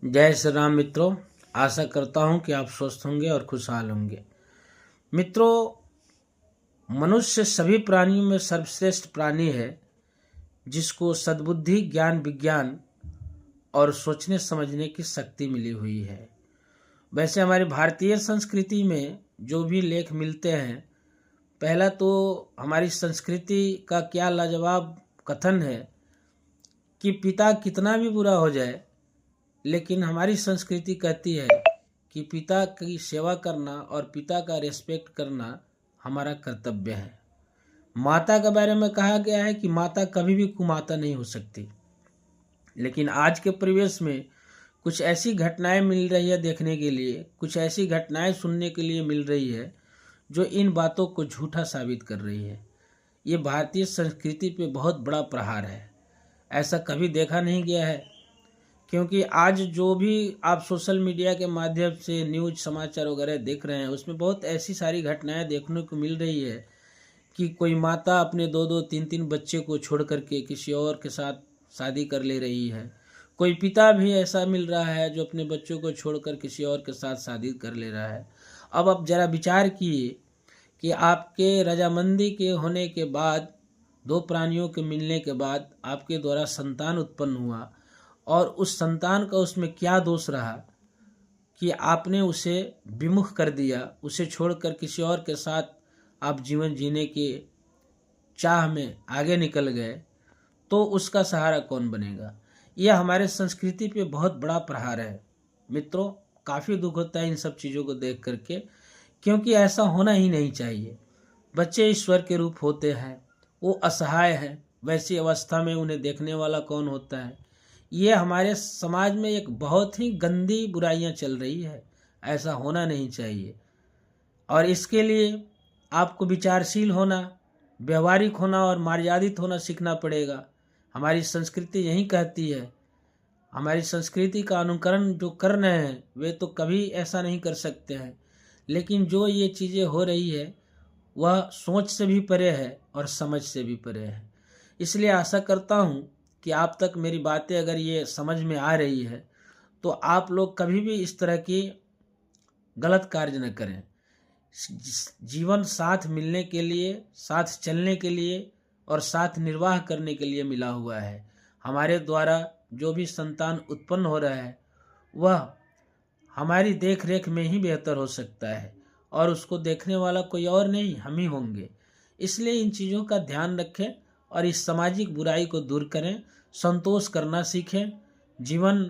जय श्री राम मित्रों। आशा करता हूं कि आप स्वस्थ होंगे और खुशहाल होंगे। मित्रों, मनुष्य सभी प्राणियों में सर्वश्रेष्ठ प्राणी है, जिसको सद्बुद्धि, ज्ञान, विज्ञान और सोचने समझने की शक्ति मिली हुई है। वैसे हमारी भारतीय संस्कृति में जो भी लेख मिलते हैं, पहला तो हमारी संस्कृति का क्या लाजवाब कथन है कि पिता कितना भी बुरा हो जाए, लेकिन हमारी संस्कृति कहती है कि पिता की सेवा करना और पिता का रिस्पेक्ट करना हमारा कर्तव्य है। माता के बारे में कहा गया है कि माता कभी भी कुमाता नहीं हो सकती, लेकिन आज के परिवेश में कुछ ऐसी घटनाएं मिल रही है देखने के लिए, कुछ ऐसी घटनाएं सुनने के लिए मिल रही है जो इन बातों को झूठा साबित कर रही है। ये भारतीय संस्कृति पे बहुत बड़ा प्रहार है। ऐसा कभी देखा नहीं गया है, क्योंकि आज जो भी आप सोशल मीडिया के माध्यम से न्यूज़ समाचार वगैरह देख रहे हैं, उसमें बहुत ऐसी सारी घटनाएं देखने को मिल रही है कि कोई माता अपने 2-2, 3-3 बच्चे को छोड़ करके किसी और के साथ शादी कर ले रही है। कोई पिता भी ऐसा मिल रहा है जो अपने बच्चों को छोड़कर किसी और के साथ शादी कर ले रहा है। अब आप ज़रा विचार किए कि आपके रजामंदी के होने के बाद, दो प्राणियों के मिलने के बाद आपके द्वारा संतान उत्पन्न हुआ, और उस संतान का उसमें क्या दोष रहा कि आपने उसे विमुख कर दिया, उसे छोड़कर किसी और के साथ आप जीवन जीने के चाह में आगे निकल गए, तो उसका सहारा कौन बनेगा? यह हमारे संस्कृति पे बहुत बड़ा प्रहार है। मित्रों, काफ़ी दुख होता है इन सब चीज़ों को देख करके, क्योंकि ऐसा होना ही नहीं चाहिए। बच्चे ईश्वर के रूप होते हैं, वो असहाय हैं, वैसी अवस्था में उन्हें देखने वाला कौन होता है? ये हमारे समाज में एक बहुत ही गंदी बुराइयां चल रही है। ऐसा होना नहीं चाहिए, और इसके लिए आपको विचारशील होना, व्यवहारिक होना और मर्यादित होना सीखना पड़ेगा। हमारी संस्कृति यही कहती है। हमारी संस्कृति का अनुकरण जो कर रहे हैं वे तो कभी ऐसा नहीं कर सकते हैं, लेकिन जो ये चीज़ें हो रही है वह सोच से भी परे है और समझ से भी परे है। इसलिए आशा करता हूँ कि आप तक मेरी बातें अगर ये समझ में आ रही है, तो आप लोग कभी भी इस तरह की गलत कार्य न करें। जीवन साथ मिलने के लिए, साथ चलने के लिए और साथ निर्वाह करने के लिए मिला हुआ है। हमारे द्वारा जो भी संतान उत्पन्न हो रहा है वह हमारी देख रेख में ही बेहतर हो सकता है, और उसको देखने वाला कोई और नहीं, हम ही होंगे। इसलिए इन चीज़ों का ध्यान रखें और इस सामाजिक बुराई को दूर करें, संतोष करना सीखें। जीवन